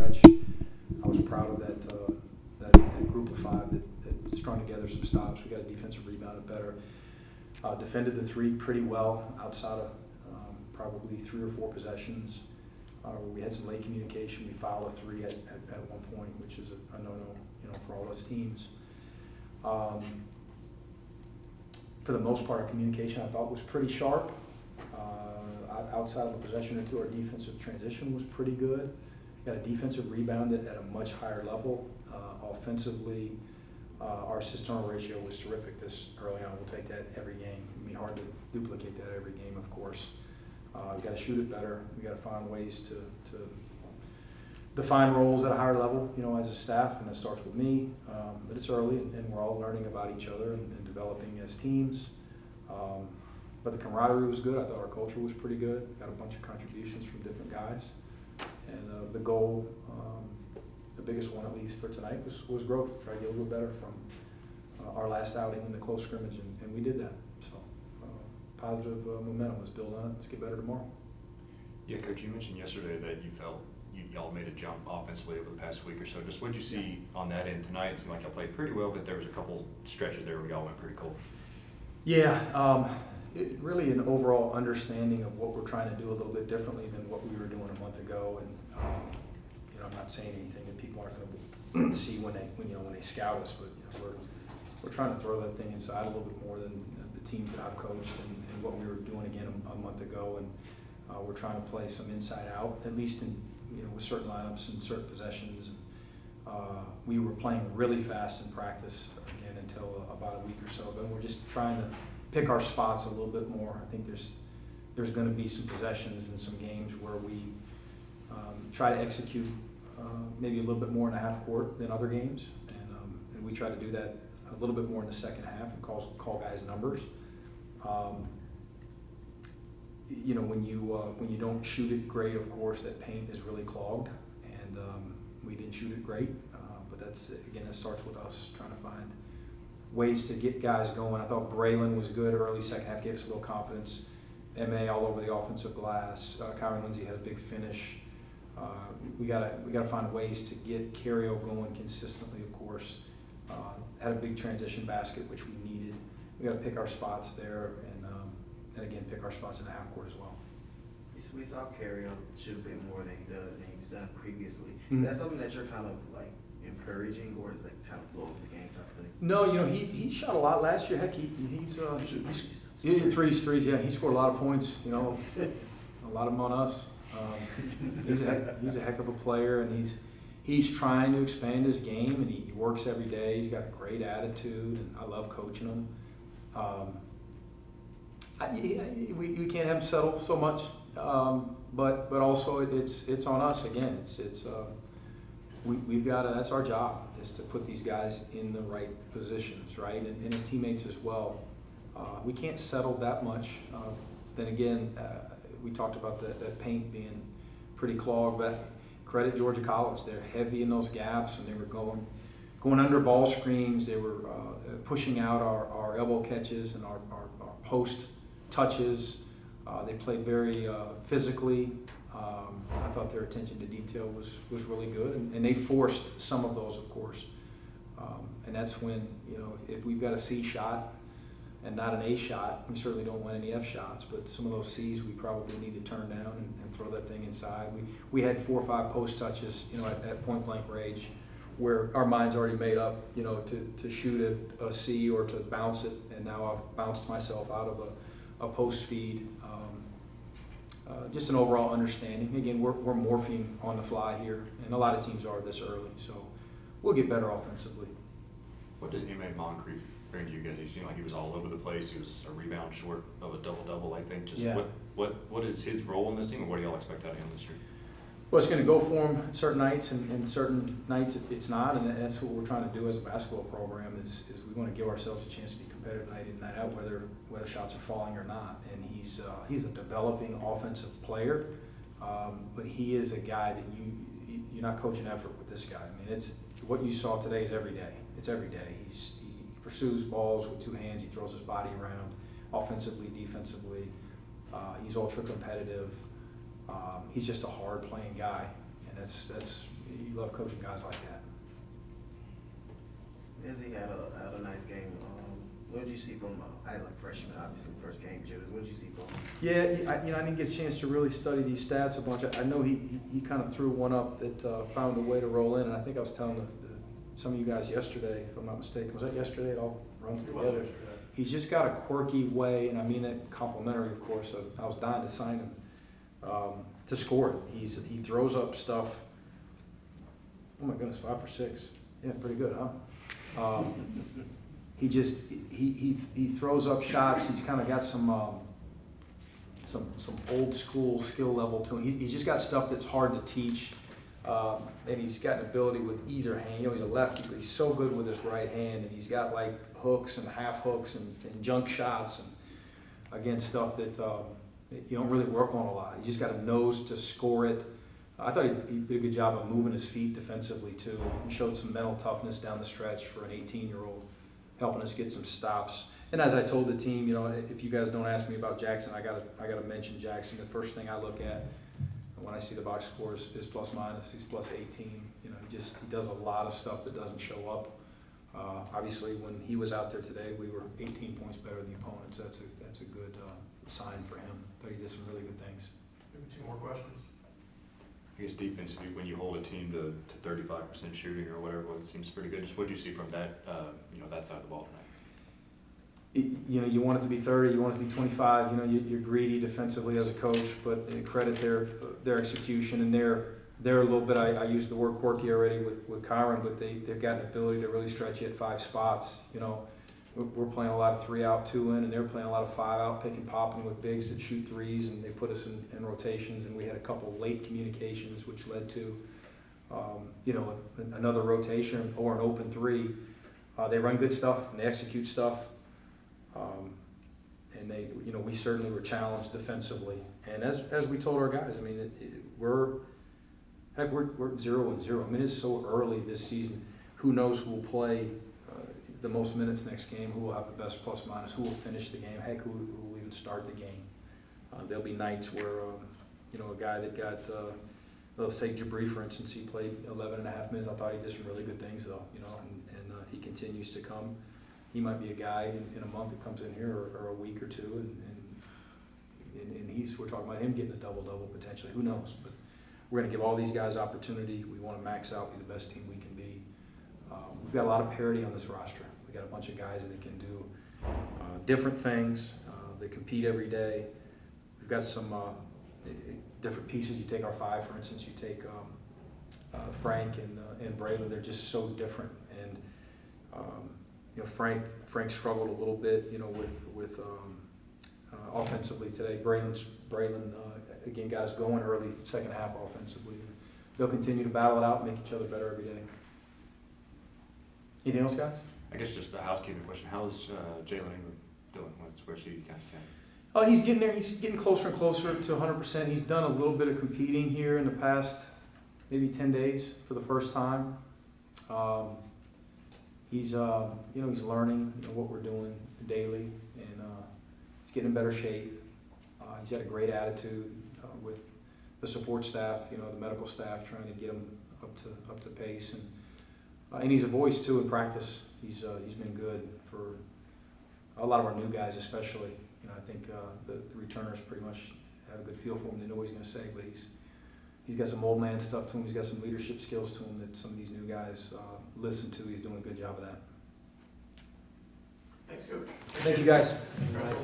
stretch. I was proud of that group of five that strung together some stops. We got a defensive rebounded better. Defended the three pretty well outside of probably 3 or 4 possessions. We had some late communication. We fouled a three at one point, which is a no-no, for all those teams. For the most part, our communication I thought was pretty sharp. Outside of a possession or two, our defensive transition was pretty good. Got a defensive rebound at a much higher level. Offensively, our assist-turnover ratio was terrific this early on. We'll take that every game. I mean, hard to duplicate that every game, of course. We got to shoot it better. We got to find ways to define roles at a higher level, as a staff, and it starts with me. But it's early, and we're all learning about each other and developing as teams. But the camaraderie was good. I thought our culture was pretty good. Got a bunch of contributions from different guys. And the goal, the biggest one at least for tonight, was growth. Try to get a little better from our last outing in the close scrimmage, and we did that. So positive momentum. Let's build on it. Let's get better tomorrow. Yeah, Coach, you mentioned yesterday that you felt y'all made a jump offensively over the past week or so. Just what did you see on that end tonight? It seemed like y'all played pretty well, but there was a couple stretches there where y'all went pretty cold. Yeah, really an overall understanding of what we're trying to do a little bit differently than what we were doing a month ago. And I'm not saying anything that people aren't going to see when they scout us, but we're trying to throw that thing inside a little bit more than the teams that I've coached and what we were doing again a month ago. And we're trying to play some inside out, at least in with certain lineups and certain possessions. We were playing really fast in practice again until about a week or so, but we're just trying to pick our spots a little bit more. I think there's going to be some possessions and some games where we try to execute maybe a little bit more in the half court than other games, and we try to do that a little bit more in the second half and call guys numbers. When you don't shoot it great, of course, that paint is really clogged, and we didn't shoot it great. But that starts with us trying to find ways to get guys going. I thought Braylon was good early second half, gave us a little confidence. MA all over the offensive glass. Kyron Lindsey had a big finish. We gotta find ways to get Cario going consistently, of course. Had a big transition basket, which we needed. We got to pick our spots there, and again, pick our spots in the half court as well. We saw Cario shoot a bit more than he's done previously. Mm-hmm. Is that something that you're kind of like encouraging, or is it kind of low the game type of thing? No, he shot a lot last year. Heck, he's threes. Yeah, he scored a lot of points. A lot of them on us. He's a heck of a player, and he's trying to expand his game, and he works every day. He's got a great attitude, and I love coaching him. We can't have him settle so much, but also it's on us again. We've got to, that's our job, is to put these guys in the right positions, right, and his teammates as well. We can't settle that much. Then again, we talked about that paint being pretty clogged, but credit Georgia College. They're heavy in those gaps, and they were going under ball screens. They were pushing out our elbow catches and our post touches. They played very physically. I thought their attention to detail was really good, and they forced some of those, of course. And that's when, if we've got a C shot and not an A shot, we certainly don't want any F shots, but some of those C's we probably need to turn down and throw that thing inside. We had 4 or 5 post touches, at point blank range, where our mind's already made up, to shoot a C or to bounce it, and now I've bounced myself out of a post feed. Just an overall understanding. Again, we're morphing on the fly here, and a lot of teams are this early, so we'll get better offensively. What does Emmanuel Moncrief bring to you guys? He seemed like he was all over the place. He was a rebound short of a double-double, I think. Just yeah. What is his role in this team, and what do y'all expect out of him this year? Well, it's going to go for him certain nights, and certain nights it's not, and that's what we're trying to do as a basketball program is we want to give ourselves a chance to be competitive night in, night out, whether shots are falling or not. And he's a developing offensive player, but he is a guy that you're not coaching effort with this guy. I mean, it's what you saw today is every day. It's every day. He pursues balls with 2 hands. He throws his body around, offensively, defensively. He's ultra competitive. He's just a hard playing guy, and that's You love coaching guys like that. Izzy had a nice game. What did you see from, I had like freshman, obviously, first game jitters. What did you see from him? Yeah, I didn't get a chance to really study these stats a bunch. I know he kind of threw one up that found a way to roll in, and I think I was telling some of you guys yesterday, if I'm not mistaken. Was that yesterday? It all runs together. He's just got a quirky way, and I mean that complimentary, of course. I was dying to sign him to score it. He throws up stuff. Oh my goodness, 5 for 6. Yeah, pretty good, huh? He throws up shots. He's kind of got some old school skill level to him. He's just got stuff that's hard to teach, and he's got an ability with either hand. You know, he's a lefty, but he's so good with his right hand, and he's got like hooks and half hooks and junk shots, and again stuff that you don't really work on a lot. He just got a nose to score it. I thought he did a good job of moving his feet defensively too. He showed some mental toughness down the stretch for an 18-year-old, helping us get some stops. And as I told the team, you know, if you guys don't ask me about Jackson, I gotta mention Jackson. The first thing I look at when I see the box score is plus minus. He's plus 18. You know, he does a lot of stuff that doesn't show up. Obviously, when he was out there today, we were 18 points better than the opponents. That's a good sign for him. I thought he did some really good things. Maybe 2 more questions. I guess defensively, when you hold a team to 35% shooting or whatever, it seems pretty good. Just what do you see from that, that side of the ball tonight? You know, you want it to be 30, you want it to be 25. You know, you're greedy defensively as a coach, but credit their execution, and they're a little bit. I used the word quirky already with Kyron, but they've got an ability to really stretch you at 5 spots. You know, we're playing a lot of 3 out, 2 in, and they're playing a lot of 5 out, pick and popping with bigs that shoot threes, and they put us in rotations, and we had a couple late communications, which led to, another rotation or an open 3. They run good stuff and they execute stuff, and we certainly were challenged defensively. And as we told our guys, I mean, we're 0-0. I mean, it's so early this season. Who knows who will play the most minutes next game, who will have the best plus minus, who will finish the game, heck, who will even start the game. There'll be nights where, a guy that got, let's take Jabri, for instance, he played 11 and a half minutes. I thought he did some really good things, though, and he continues to come. He might be a guy in a month that comes in here, or a week or 2, and we're talking about him getting a double-double potentially. Who knows? But we're going to give all these guys opportunity. We want to max out, be the best team we can be. We've got a lot of parity on this roster. We got a bunch of guys that can do different things. They compete every day. We've got some different pieces. You take our 5, for instance. You take Frank and Braylon. They're just so different. And Frank struggled a little bit, with offensively today. Braylon again got us going early, second half offensively. They'll continue to battle it out and make each other better every day. Anything else, guys? I guess just a housekeeping question. How's Jalen Ingram doing? Where's he kind of standing? Oh, he's getting there. He's getting closer and closer to 100%. He's done a little bit of competing here in the past maybe 10 days for the first time. He's learning what we're doing daily, and he's getting in better shape. He's had a great attitude with the support staff, the medical staff, trying to get him up to pace, and he's a voice too in practice. He's been good for a lot of our new guys, especially. I think the returners pretty much have a good feel for him. They know what he's going to say, but he's got some old man stuff to him. He's got some leadership skills to him that some of these new guys listen to. He's doing a good job of that. Thanks, Coach. Thank you, guys. Thanks, Brian.